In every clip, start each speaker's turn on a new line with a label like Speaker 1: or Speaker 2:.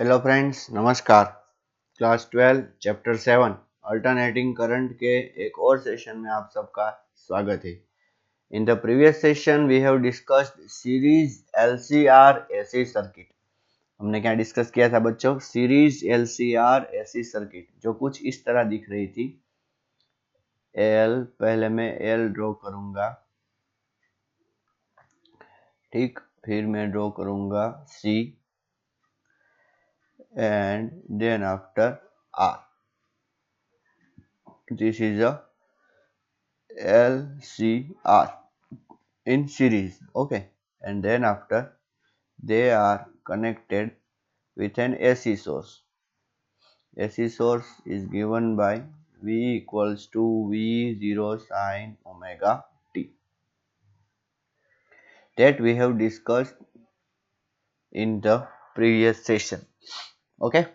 Speaker 1: Hello friends, नमस्कार। Class 12 chapter 7 alternating current के एक और सेशन में आप सबका स्वागत है। In the previous session we have discussed series LCR AC circuit. हमने क्या डिस्कस किया था बच्चों? सीरीज एलसीआर एसी सर्किट जो कुछ इस तरह दिख रही थी। पहले मैं एल ड्रॉ करूंगा, ठीक, फिर मैं ड्रॉ करूंगा सी and then after R. This is a LCR in series, okay, and then after they are connected with an AC source. AC source is given by V equals to V0 sine omega t, that we have discussed in the previous session, okay.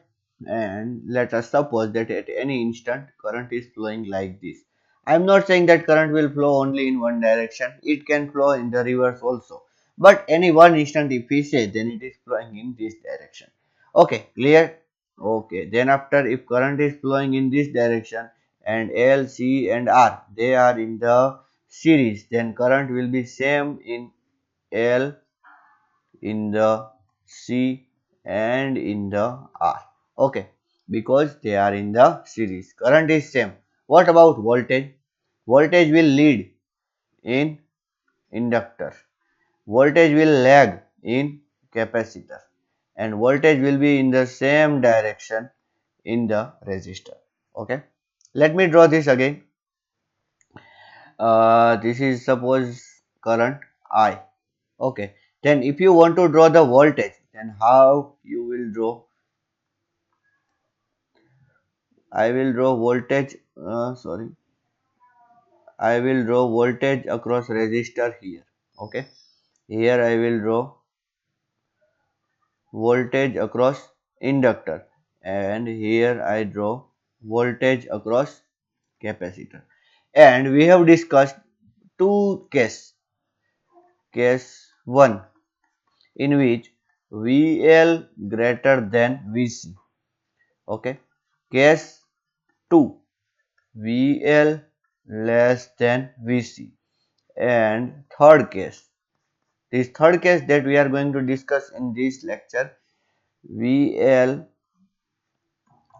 Speaker 1: And let us suppose that at any instant current is flowing like this. I am not saying that current will flow only in one direction, it can flow in the reverse also, but any one instant if we say, then it is flowing in this direction. Okay, clear? Okay, then after, if current is flowing in this direction and L, C and R, they are in the series, then current will be same in L, in the C and in the R. Okay, because they are in the series. Current is same. What about voltage? Voltage will lead in inductor. Voltage will lag in capacitor. And voltage will be in the same direction in the resistor. Okay. Let me draw this again. This is suppose current I. Okay. Then if you want to draw the voltage, then how you will draw? I will draw voltage, I will draw voltage across resistor here. Okay. Here I will draw voltage across inductor and here I draw voltage across capacitor. And we have discussed two cases. Case 1 in which VL greater than VC. Okay. Case 2 VL less than VC. And third case, this third case that we are going to discuss in this lecture, VL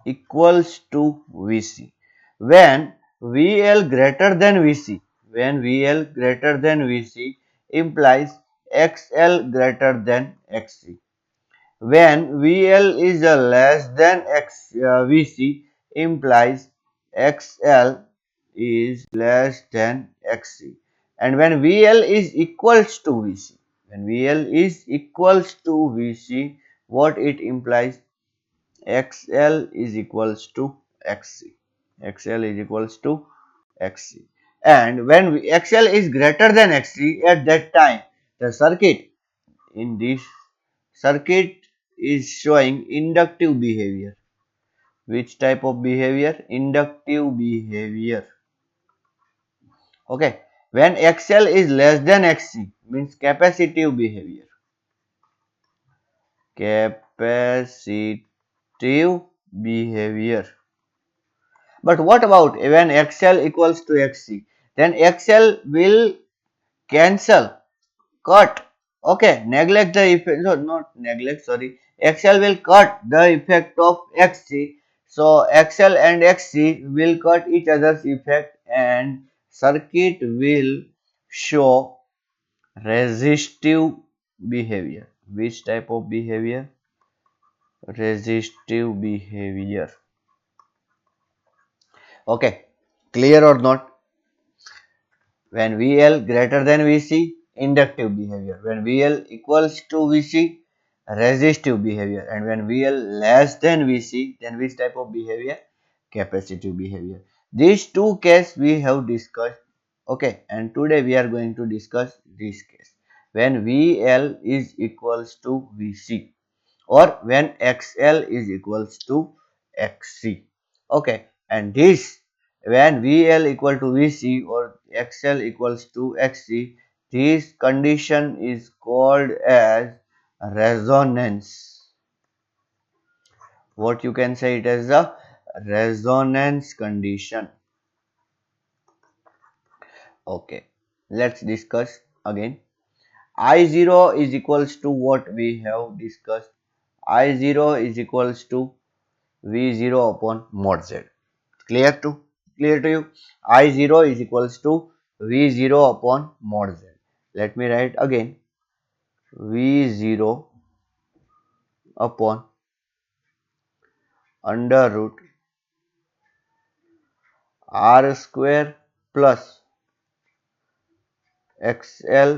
Speaker 1: equals to VC. When VL greater than VC, when VL greater than VC implies XL greater than XC. When VL is less than VC implies XL is less than XC. And when VL is equals to VC, when VL is equals to VC, what it implies? XL is equals to XC. XL is equals to XC. And when XL is greater than XC, at that time the circuit, in this circuit is showing inductive behavior. Which type of behavior? Inductive behavior. Okay. When XL is less than XC means capacitive behavior. Capacitive behavior. But what about when XL equals to XC? Then XL will cancel, cut. Okay, neglect the effect, no, not neglect, sorry. XL will cut the effect of XC. So XL and XC will cut each other's effect and circuit will show resistive behavior. Which type of behavior? Resistive behavior. Okay, clear or not? When VL greater than VC, inductive behavior. When VL equals to VC, resistive behavior. And when VL less than VC, then which type of behavior? Capacitive behavior. These two cases we have discussed. Okay, and today we are going to discuss this case. When VL is equals to VC or when XL is equals to XC. Okay, and this when VL equal to VC or XL equals to XC, this condition is called as resonance. What you can say it as a resonance condition. Okay, let's discuss again. I0 is equals to what we have discussed. I0 is equals to V0 upon mod Z. Clear to clear to you? I0 is equals to V0 upon mod Z. Let me write again. V0 upon under root R square plus XL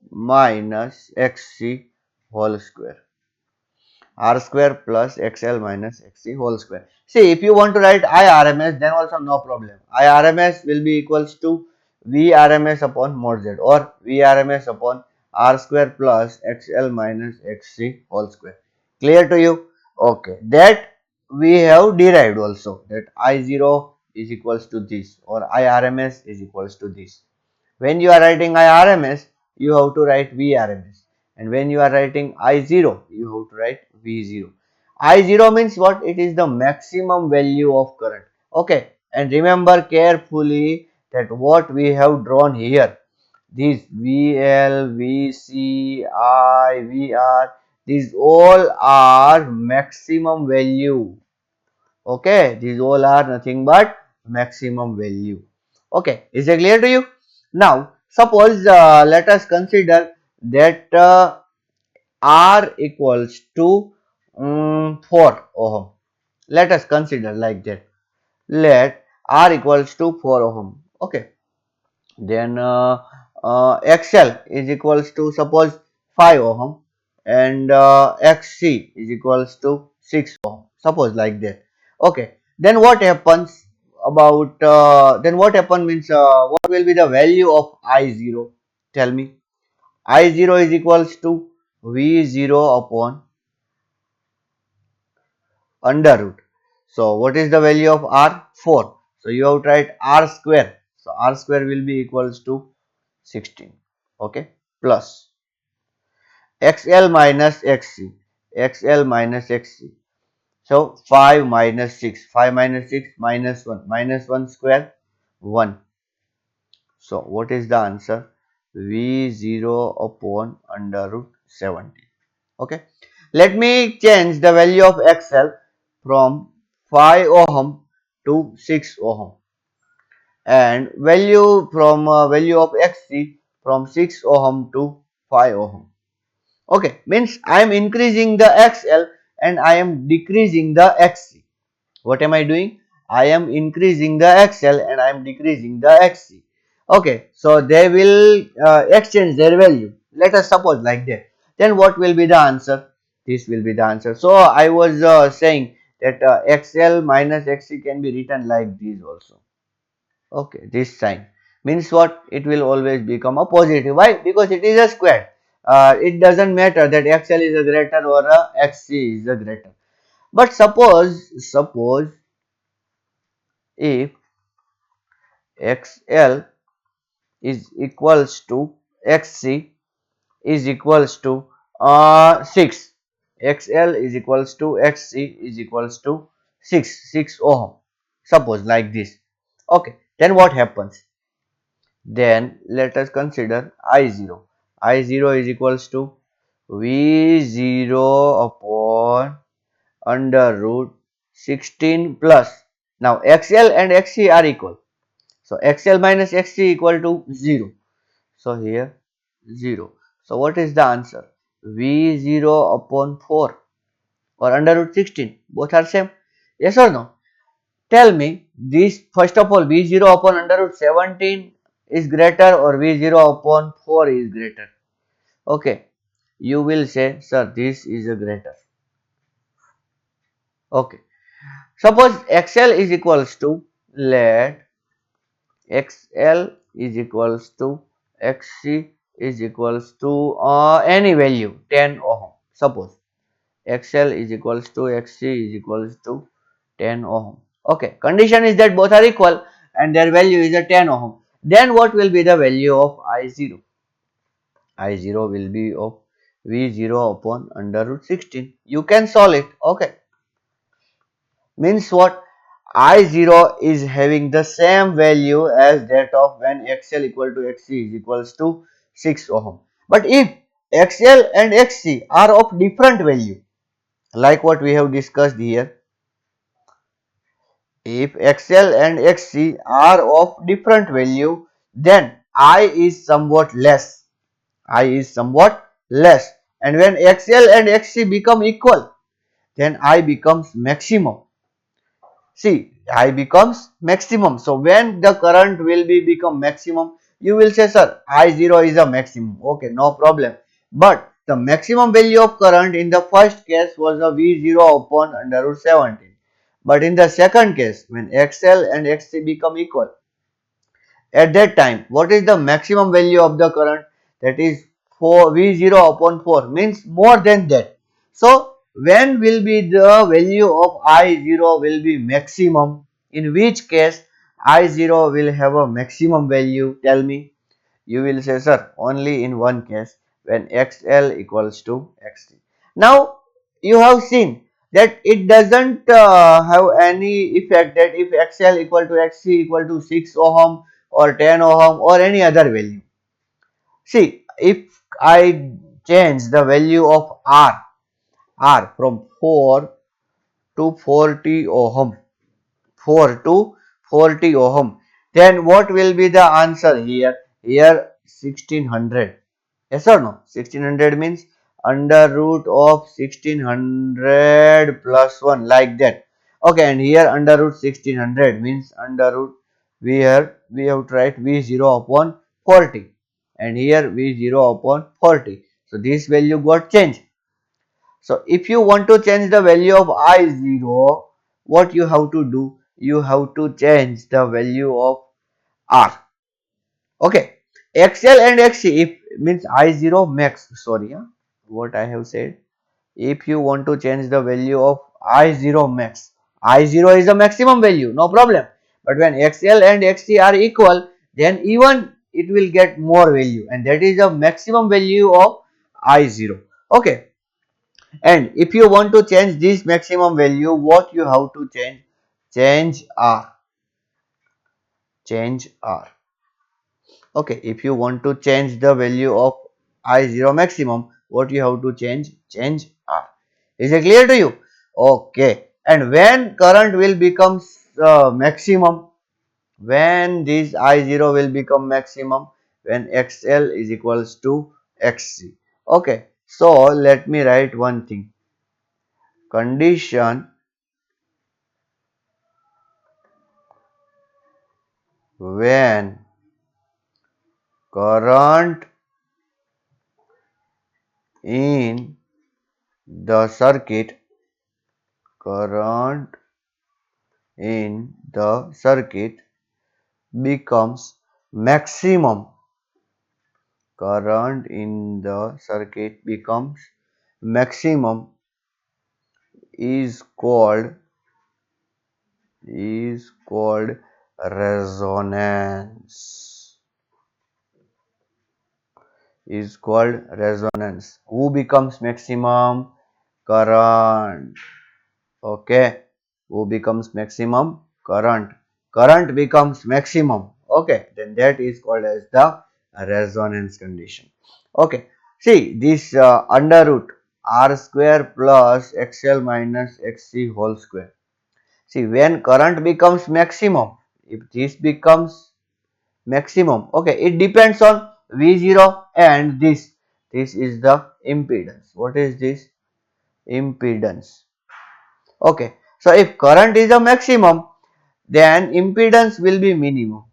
Speaker 1: minus XC whole square. R square plus XL minus XC whole square. See, if you want to write IRMS, then also no problem. IRMS will be equals to VRMS upon mod Z or VRMS upon R square plus XL minus XC whole square. Clear to you? Okay. That we have derived also that I0 is equals to this or IRMS is equals to this. When you are writing IRMS, you have to write VRMS. And when you are writing I0, you have to write V0. I0 means what? It is the maximum value of current. Okay. And remember carefully that what we have drawn here, these VL, VC, I, VR, these all are maximum value. Okay, these all are nothing but maximum value. Okay, is it clear to you? Now, suppose let us consider that R equals to 4 ohm. Let us consider like that. Let R equals to 4 ohm. Okay, then XL is equals to suppose 5 ohm and XC is equals to 6 ohm. Suppose like that. Okay. Then what happens about then what happen means what will be the value of I0? Tell me. I0 is equals to V0 upon under root. So what is the value of R? 4. So you have to write R square. So R square will be equals to 16. Okay. Plus XL minus XC. XL minus XC. So 5 minus 6. 5 minus 6 minus 1. Minus 1 square 1. So what is the answer? V0 upon under root 70. Okay. Let me change the value of XL from 5 ohm to 6 ohm and value from value of XC from 6 ohm to 5 ohm. Okay, means I am increasing the XL and I am decreasing the XC. What am I doing? I am increasing the XL and I am decreasing the XC. Okay, so they will exchange their value. Let us suppose like that. Then what will be the answer? This will be the answer. So I was saying that XL minus XC can be written like this also. Okay, this sign means what? It will always become a positive. Why? Because it is a square. It doesn't matter that XL is a greater or a XC is a greater. But suppose if XL is equals to XC is equals to 6. XL is equals to XC is equals to 6 ohm. Suppose like this. Okay, then what happens? Then let us consider I0. I0 is equals to V0 upon under root 16 plus. Now XL and XC are equal. So XL minus XC equal to 0. So here 0. So what is the answer? V0 upon 4 or under root 16. Both are same. Yes or no? Tell me this first of all V0 upon under root 17 is greater or V0 upon 4 is greater. Okay. You will say, sir, this is a greater. Okay. Suppose XL is equals to, let XL is equals to XC is equals to any value 10 ohm. Suppose XL is equals to XC is equals to 10 ohm. Okay, condition is that both are equal and their value is a 10 ohm. Then what will be the value of I0? I0 will be of V0 upon under root 16. You can solve it. Okay. Means what? I0 is having the same value as that of when XL equal to XC is equals to 6 ohm. But if XL and XC are of different value, like what we have discussed here, if XL and XC are of different value, then I is somewhat less. I is somewhat less. And when XL and XC become equal, then I becomes maximum. See, I becomes maximum. So when the current will be become maximum, you will say, sir, I0 is a maximum. Okay, no problem. But the maximum value of current in the first case was a V0 upon under root 17. But in the second case, when XL and XC become equal, at that time, what is the maximum value of the current? That is 4 V0 upon 4 means more than that. So, when will be the value of I0 will be maximum? In which case I0 will have a maximum value? Tell me. You will say, sir, only in one case when XL equals to XC. Now, you have seen that it doesn't have any effect that if XL equal to XC equal to 6 ohm or 10 ohm or any other value. See, if I change the value of R from 4 to 40 ohm, 4 to 40 ohm, then what will be the answer here? Here 1600. Yes or no? 1600 means under root of 1600 plus 1 like that. Okay, and here under root 1600 means under root we have tried V0 upon 40 and here V0 upon 40. So this value got changed. So if you want to change the value of I0, what you have to do? You have to change the value of R. Okay. XL and XC if means I0 max. Sorry, what I have said. If you want to change the value of I0 max, I0 is the maximum value, no problem. But when XL and XC are equal, then even it will get more value and that is the maximum value of I0. Okay. And if you want to change this maximum value, what you have to change? Change R. Change R. Okay, if you want to change the value of I0 maximum, what you have to change? Change R. Is it clear to you? Okay. And when current will become maximum? When this I0 will become maximum? When XL is equals to XC. Okay. So let me write one thing. Condition when current in the circuit current in the circuit becomes maximum. Current in the circuit becomes maximum is called resonance. Is called resonance. Who becomes maximum? Current. Okay, who becomes maximum? Current becomes maximum. Okay, then that is called as the resonance condition. Okay, see this under root r square plus xl minus xc whole square. See, when current becomes maximum, if this becomes maximum, okay, it depends on v0 and this is the impedance. What is this? Impedance. Okay, so if current is a maximum, then impedance will be minimum.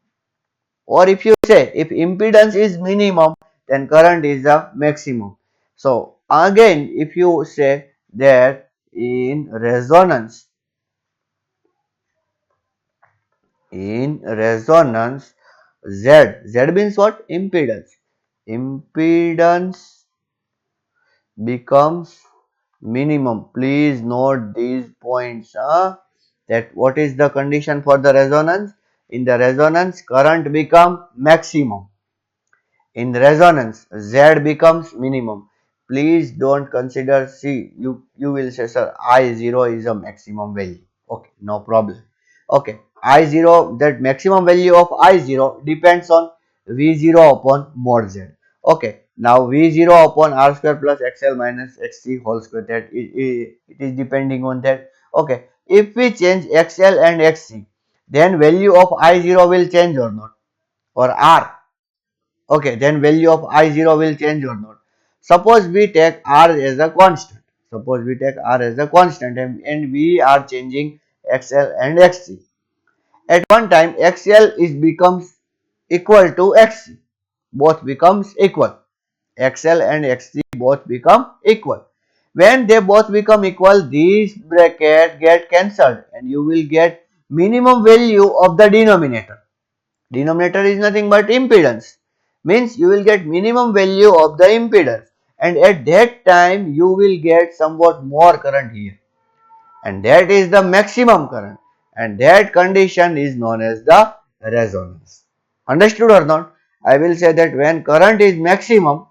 Speaker 1: Or if you say if impedance is minimum, then current is a maximum. So again, if you say that in resonance, Z means what? Impedance. Impedance becomes minimum. Please note these points. That what is the condition for the resonance? In the resonance, current become maximum. In resonance, Z becomes minimum. Please don't consider C. You will say, sir, I0 is a maximum value. Okay, no problem. Okay, I0, that maximum value of I0 depends on V0 upon mod Z. Okay, now V0 upon R square plus XL minus XC whole square, that it is depending on that. Okay, if we change XL and XC, then value of I0 will change or not, or R. Okay, then value of I0 will change or not. Suppose we take R as a constant. Suppose we take R as a constant, and we are changing XL and XC. At one time, XL is becomes equal to XC. Both becomes equal. XL and XC both become equal. When they both become equal, these bracket get cancelled and you will get minimum value of the denominator. Denominator is nothing but impedance. Means you will get minimum value of the impedance, and at that time you will get somewhat more current here, and that is the maximum current, and that condition is known as the resonance. Understood or not? I will say that when current is maximum,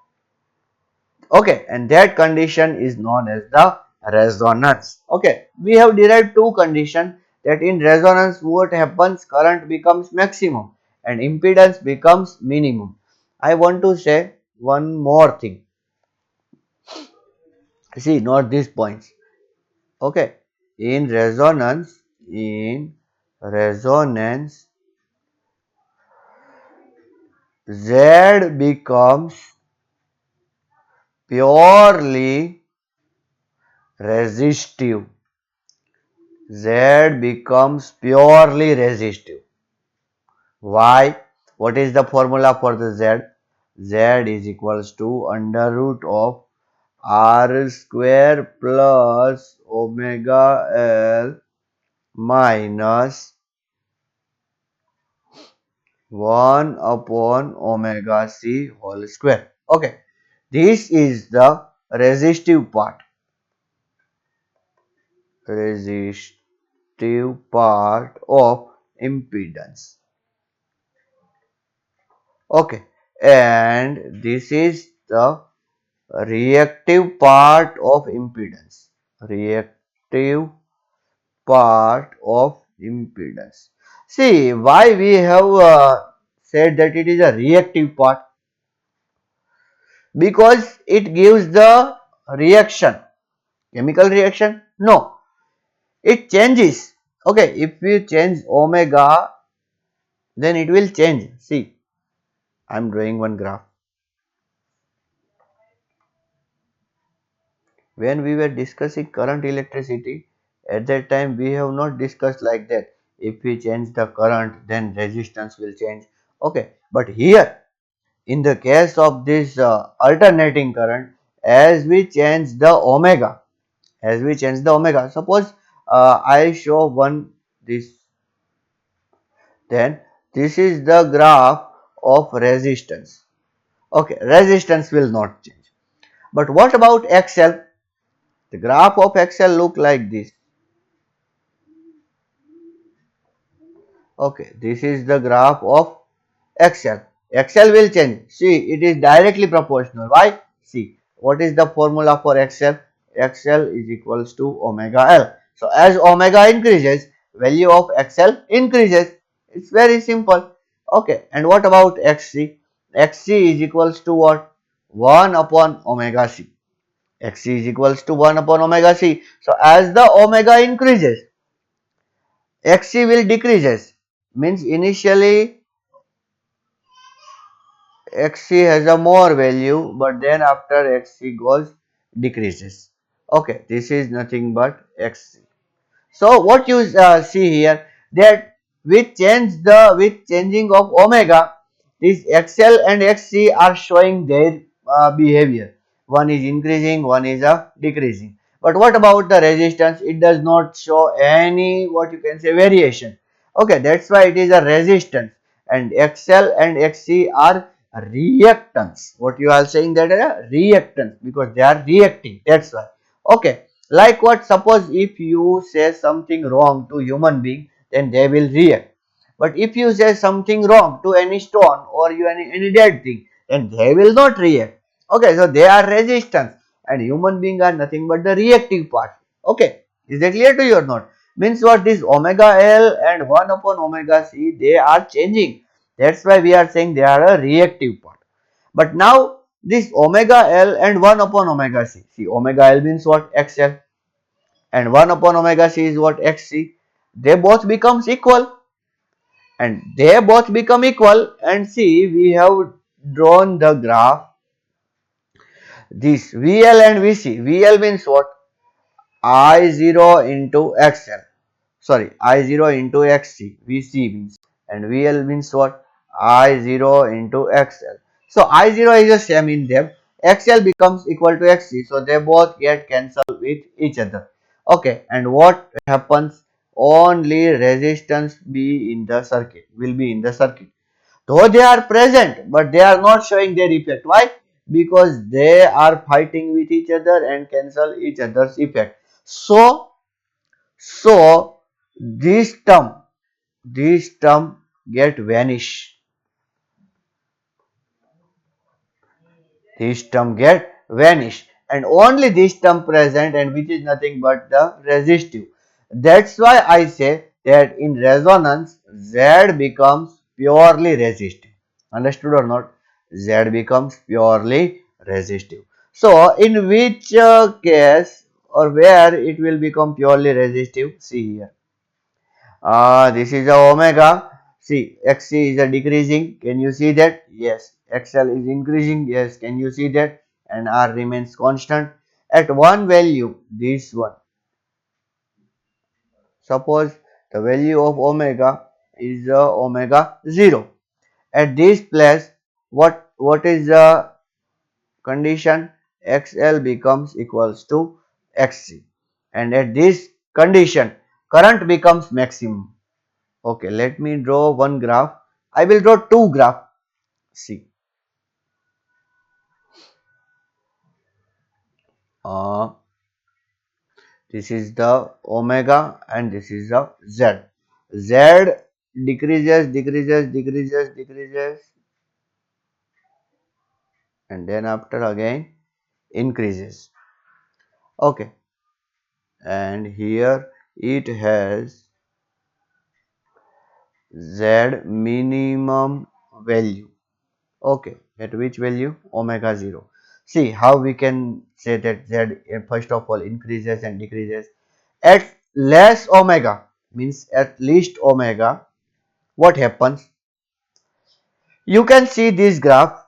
Speaker 1: okay, and that condition is known as the resonance. Okay, we have derived two conditions, that in resonance what happens, current becomes maximum and impedance becomes minimum. I want to say one more thing. See, note these points. Okay, in resonance Z becomes purely resistive. Z becomes purely resistive. Why? What is the formula for the Z? Z is equals to under root of R square plus omega L minus 1 upon omega C whole square. Okay. This is the resistive part. Resistive part of impedance. Okay. And this is the reactive part of impedance. Reactive part of impedance. See, why we have said that it is a reactive part? Because it gives the reaction. Chemical reaction? No. It changes. Okay, if we change omega, then it will change. See, I am drawing one graph. When we were discussing current electricity, at that time we have not discussed like that. If we change the current, then resistance will change. Okay, but here in the case of this alternating current, as we change the omega, suppose I show one this, then this is the graph of resistance. Okay, resistance will not change. But what about XL? The graph of XL look like this. Okay, this is the graph of XL. XL will change. See, it is directly proportional. Why? See, what is the formula for XL? XL is equals to omega L. So, as omega increases, value of XL increases. It's very simple. Okay, and what about XC? XC is equals to what? 1 upon omega C. XC is equals to 1 upon omega C. So, as the omega increases, XC will decreases. Means initially XC has a more value, but then after XC goes decreases. Okay, this is nothing but XC. So what you see here, that with changing of omega, this XL and XC are showing their behavior. One is increasing, one is decreasing. But what about the resistance? It does not show any, what you can say, variation. Okay, that's why it is a resistance, and XL and XC are reactants. What you are saying, that are reactants, because they are reacting. That's why. Okay. Like what? Suppose if you say something wrong to human being, then they will react. But if you say something wrong to any stone or any dead thing, then they will not react. Okay, so they are resistance, and human beings are nothing but the reactive part. Okay, is that clear to you or not? Means what? This omega L and 1 upon omega C, they are changing. That's why we are saying they are a reactive part. But now this omega L and 1 upon omega C. See, omega L means what? XL, and 1 upon omega C is what? XC. They both becomes equal, and they both become equal, and see, we have drawn the graph. This VL and VC. VL means what? I0 into XL. Sorry, I0 into XC. VC means, and VL means what? I0 into XL. So I0 is the same in them. XL becomes equal to XC. So they both get cancelled with each other. Okay, and what happens? Only resistance be in the circuit, will be in the circuit. Though they are present, but they are not showing their effect. Why? Because they are fighting with each other and cancel each other's effect. So this term get vanish. This term get vanish, and only this term present, and which is nothing but the resistive. That's why I say that in resonance Z becomes purely resistive. Understood or not? Z becomes purely resistive. So in which case or where it will become purely resistive? See here. This is a omega. See, XC is a decreasing. Can you see that? Yes. XL is increasing. Yes. Can you see that? And R remains constant. At one value, this one. Suppose the value of omega is omega 0. At this place, what is the condition? XL becomes equals to XC. And at this condition, current becomes maximum. Okay, let me draw one graph. I will draw two graphs. See, uh, this is the omega and this is the Z. Z decreases, decreases, decreases, decreases, and then after again increases. Okay, and here it has Z minimum value. Okay, at which value? Omega 0. See how we can say that Z first of all increases and decreases. At less omega, means at least omega, what happens? You can see this graph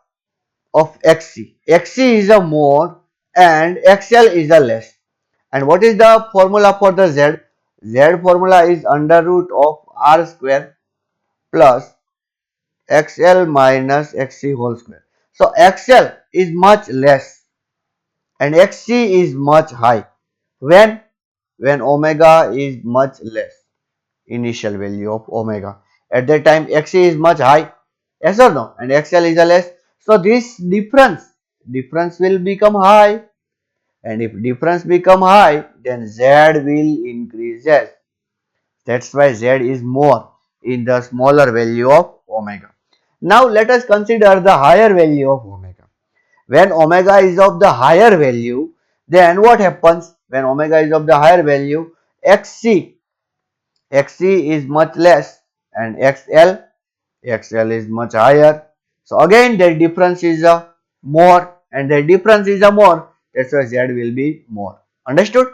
Speaker 1: of XC. XC is a more and XL is a less. And what is the formula for the Z? Z formula is under root of R square plus XL minus XC whole square. So XL is much less and XC is much high. When? When omega is much less. Initial value of omega. At that time, XC is much high. Yes or no? And XL is a less. So this difference will become high. And if difference become high, then Z will increase. Yes. That's why Z is more in the smaller value of omega. Now let us consider the higher value of omega. When omega is of the higher value, then what happens? When omega is of the higher value, XC is much less and XL is much higher. So again the difference is a more, and the difference is a more. That's why Z will be more. Understood?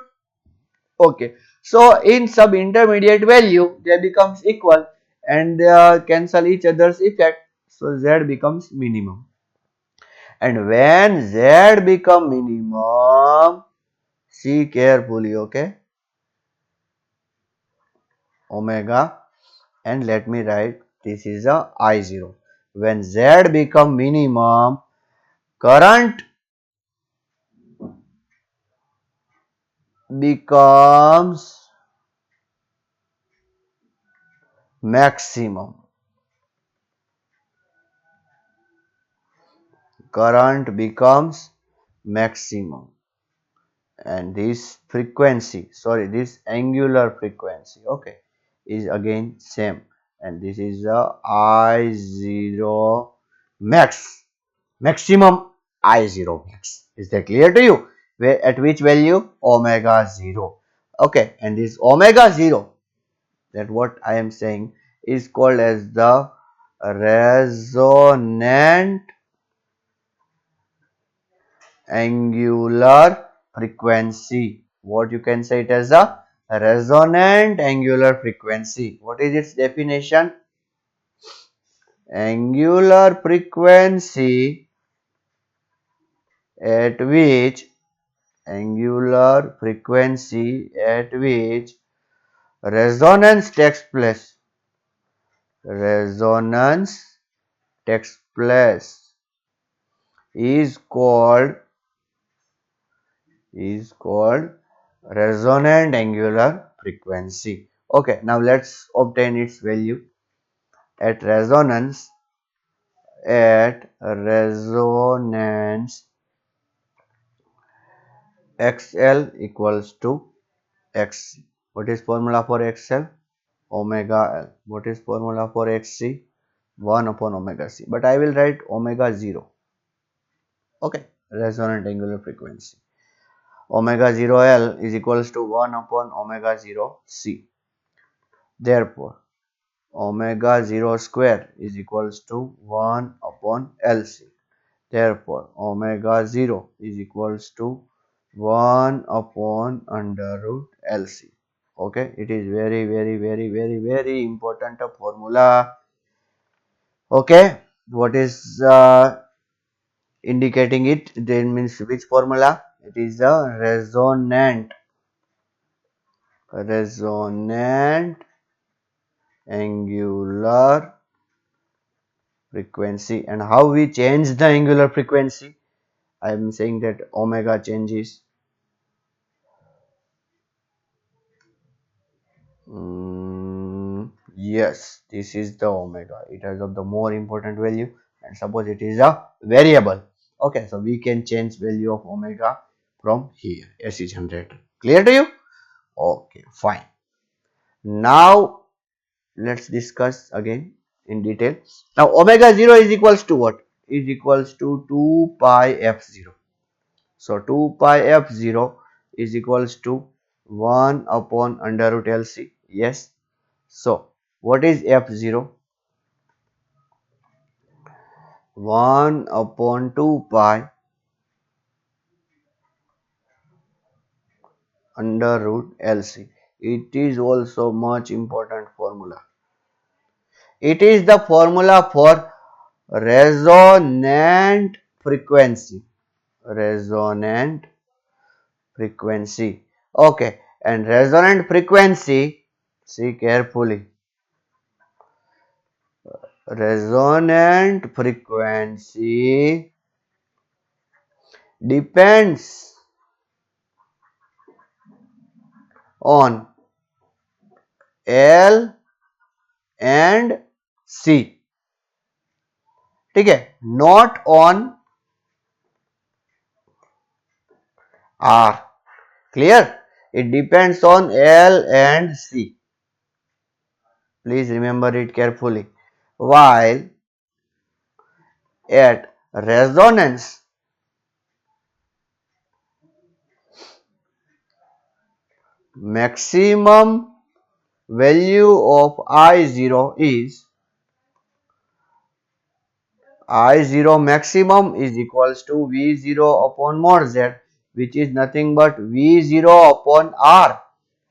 Speaker 1: Okay. So in sub intermediate value they becomes equal and cancel each other's effect. So Z becomes minimum. And when Z become minimum, see carefully, okay? Omega, and let me write this is a I0. When Z become minimum, current becomes maximum. Current becomes maximum. And this frequency, sorry, this angular frequency, okay, is again same. And this is a I0 max. Maximum I0 max. Is that clear to you? Where at which value? Omega 0. Okay, and this omega 0, that what I am saying, is called as the resonant angular frequency. What you can say it as a resonant angular frequency. What is its definition? Angular frequency at which resonance takes place. Resonance takes place is called resonant angular frequency. Okay, now let's obtain its value. At resonance XL equals to XC. What is formula for XL? Omega L. What is formula for XC? 1 upon omega C. But I will write omega 0. Okay, resonant angular frequency. Omega 0 L is equals to 1 upon omega 0 C. Therefore, omega 0 square is equals to 1 upon LC. Therefore, omega 0 is equals to 1 upon under root LC. Okay, it is very, very, very, very, very important formula. Okay, what is indicating it? Then means which formula? It is a resonant angular frequency. And how we change the angular frequency? I am saying that omega changes. Yes, this is the omega. It has of the more important value, and suppose it is a variable. Okay, so we can change value of omega from here. AC generator. Clear to you? Okay, fine. Now let's discuss again in detail. Now omega 0 is equals to what? Is equals to 2 pi f0. So 2 pi f0 is equals to 1 upon under root LC. Yes. So what is f0? 1 upon 2 pi under root LC. It is also much important formula. It is the formula for resonant frequency. Resonant frequency. Okay, and resonant frequency, see carefully. Resonant frequency depends on L and C. ठीक है, not on R. Clear? It depends on L and C. Please remember it carefully. While at resonance, maximum value of I0 is I0 maximum is equals to V0 upon mod Z, which is nothing but V0 upon R.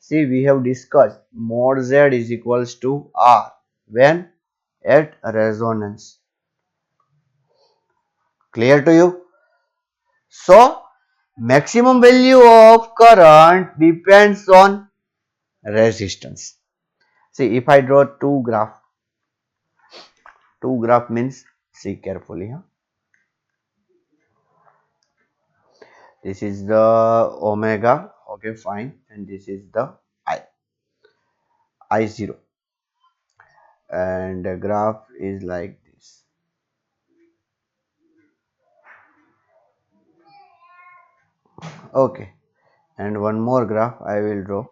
Speaker 1: See, we have discussed mod Z is equals to R when at resonance. Clear to you? So, maximum value of current depends on resistance. See, if I draw two graph means, see carefully. Huh? This is the omega, okay, fine, and this is the I0, and the graph is like this. Okay, and one more graph I will draw.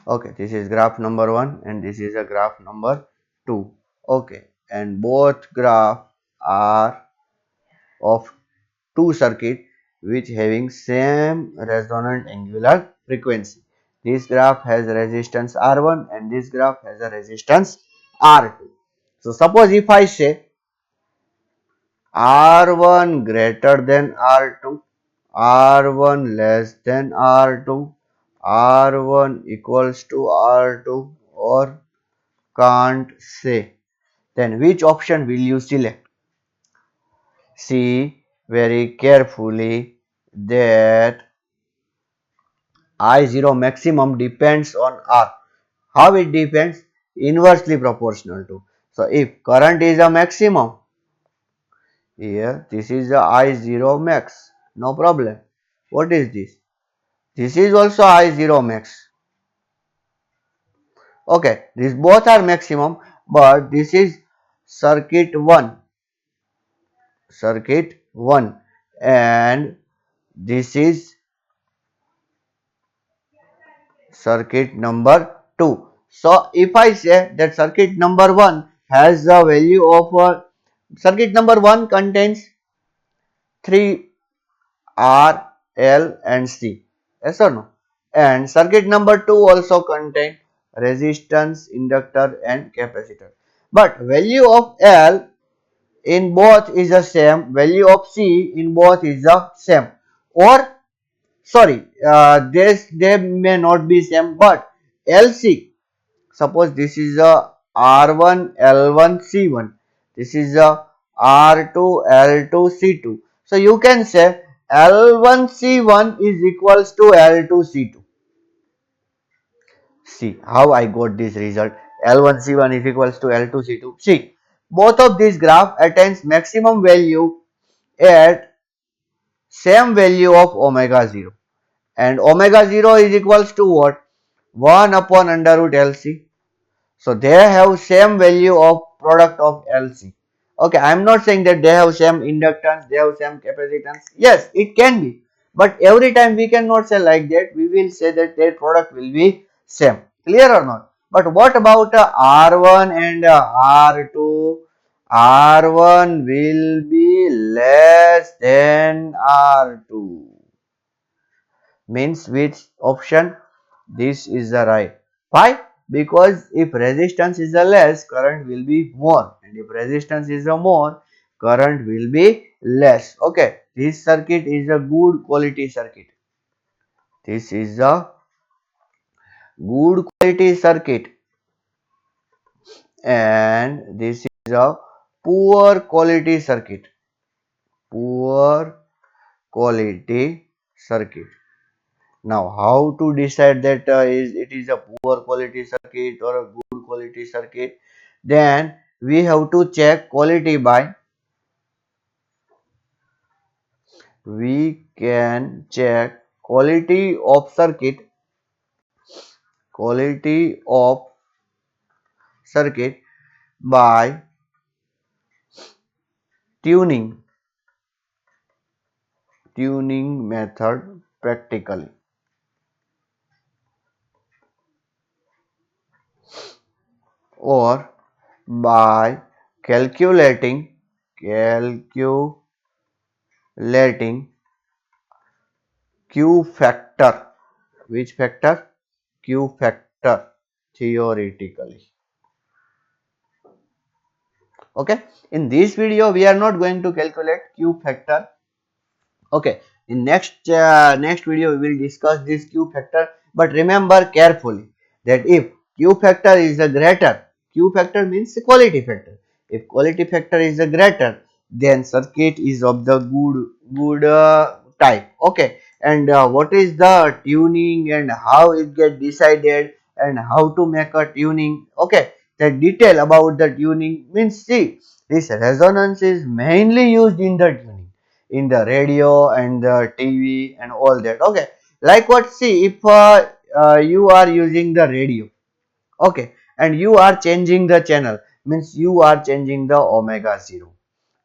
Speaker 1: Okay, this is graph number 1 and this is a graph number 2. Okay, and both graph are of two circuits which having same resonant angular frequency. This graph has resistance R1 and this graph has a resistance R2. So suppose if I say R1 greater than R2, R1 less than R2, R1 equals to R2 or can't say, then which option will you select? See very carefully that I0 maximum depends on R. How it depends? Inversely proportional to. So if current is a maximum, here this is the I0 max, no problem. What is this? This is also I0 max. Okay, these both are maximum, but this is circuit 1, circuit 1, and this is circuit number 2. So if I say that circuit number 1 has the value of circuit number 1 contains 3 R, L and C. Yes or no? And circuit number 2 also contain resistance, inductor and capacitor. But value of L in both is the same, value of C in both is the same. Or sorry, they may not be same, but LC, suppose this is a R1, L1, C1. This is a R2, L2, C2. So you can say L1, C1 is equals to L2, C2. See how I got this result. L1, C1 is equals to L2, C2. See, both of these graph attains maximum value at same value of omega 0. And omega 0 is equals to what? 1 upon under root LC. So they have same value of product of LC. Okay, I am not saying that they have same inductance, they have same capacitance. Yes, it can be. But every time we cannot say like that. We will say that their product will be same. Clear or not? But what about R1 and R2? R1 will be less than R2. Means which option? This is the right. Why? Because if resistance is a less, current will be more, and if resistance is a more, current will be less. Okay, this circuit is a good quality circuit. This is a good quality circuit, and this is a poor quality circuit. Poor quality circuit. Now, how to decide that it is a poor quality circuit or a good quality circuit? Then we have to check quality by, we can check quality of circuit by tuning, tuning method practically, or by calculating Q factor. Which factor? Q factor theoretically. Okay. In this video, we are not going to calculate Q factor. Okay. In next video, we will discuss this Q factor. But remember carefully that if Q factor is a greater, Q factor means quality factor. If quality factor is a greater, then circuit is of the good type. Okay. And what is the tuning and how it get decided and how to make a tuning? Okay. The detail about the tuning means, see, this resonance is mainly used in the tuning, in the radio and the TV and all that. Okay, like what? See, if you are using the radio, okay, and you are changing the channel, means you are changing the omega 0.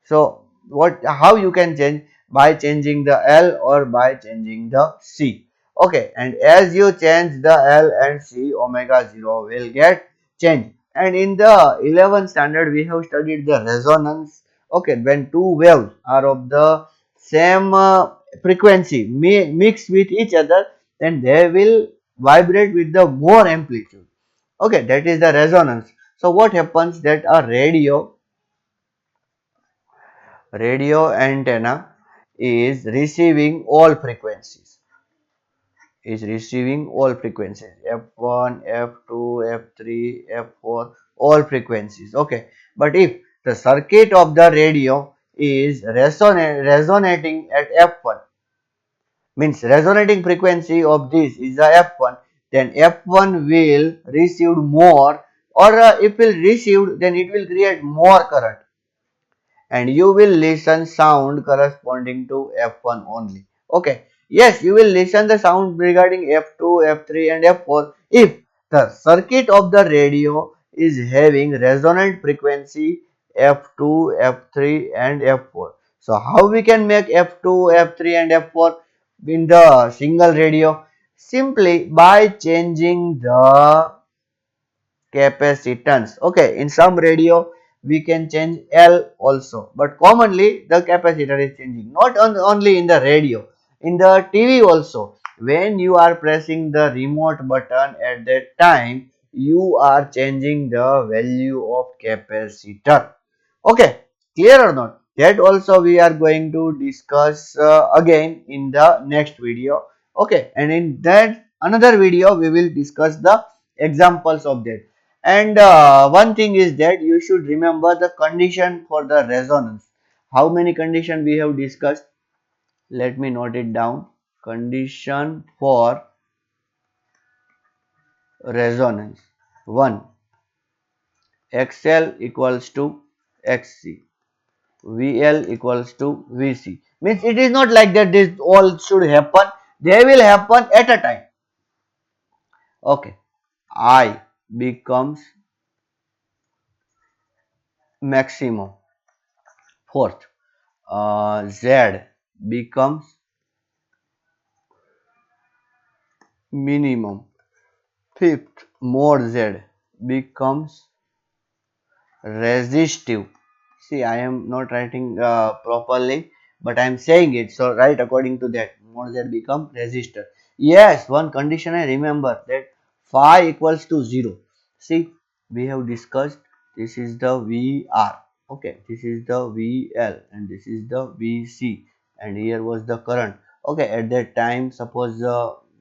Speaker 1: So what, how you can change? By changing the L or by changing the C. Okay, and as you change the L and C, omega 0 will get changed. And in the 11th standard we have studied the resonance. Okay, when two waves are of the same frequency mix with each other, then they will vibrate with the more amplitude. Okay, that is the resonance. So what happens that a radio antenna is receiving all frequencies, f1, f2, f3, f4, all frequencies. Okay, but if the circuit of the radio is resonating at f1, means resonating frequency of this is the f1, then f1 will receive more, or if will receive, then it will create more current, and you will listen sound corresponding to F1 only. Okay. Yes, you will listen the sound regarding F2, F3 and F4 if the circuit of the radio is having resonant frequency F2, F3 and F4. So how we can make F2, F3 and F4 in the single radio? Simply by changing the capacitance. Okay, in some radio we can change L also, but commonly the capacitor is changing. Not only in the radio, in the TV also. When you are pressing the remote button at that time, you are changing the value of capacitor. Okay, clear or not? That also we are going to discuss again in the next video. Okay, and in that another video we will discuss the examples of that. And one thing is that you should remember the condition for the resonance. How many condition we have discussed? Let me note it down. Condition for resonance. 1. XL equals to XC. VL equals to VC. Means it is not like that this all should happen. They will happen at a time. Okay. I becomes maximum. Fourth. Z becomes minimum. Fifth, more Z becomes resistive. See, I am not writing properly, but I am saying it. So, write according to that. More Z become resistor. Yes, one condition I remember that phi equals to 0. See, we have discussed this is the VR. Okay, this is the VL and this is the VC, and here was the current. Okay, at that time, suppose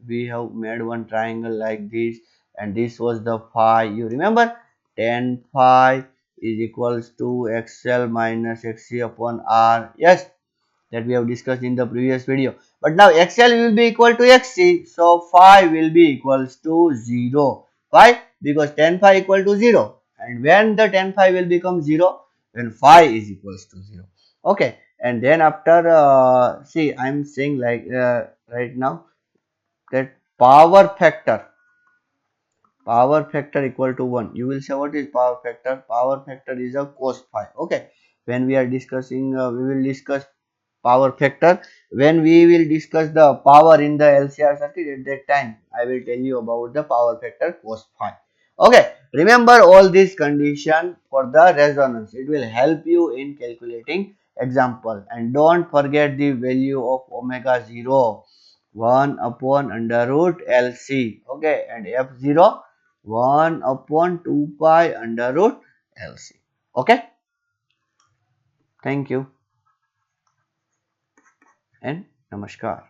Speaker 1: we have made one triangle like this, and this was the phi. You remember 10 phi is equals to XL minus XC upon R. Yes, that we have discussed in the previous video. But now XL will be equal to XC. So phi will be equals to 0. Why? Because 10 phi equal to 0. And when the 10 phi will become 0? When phi is equals to 0. Okay. And then after, see, I am saying like right now that power factor equal to 1. You will say what is power factor? Power factor is a cos phi. Okay, when we are discussing we will discuss power factor when we will discuss the power in the LCR circuit. At that time I will tell you about the power factor cos phi. Okay, remember all these condition for the resonance. It will help you in calculating example, and don't forget the value of omega 0, 1 upon under root LC. Okay, and f0 1 upon 2 pi under root LC. Okay, thank you and namaskar.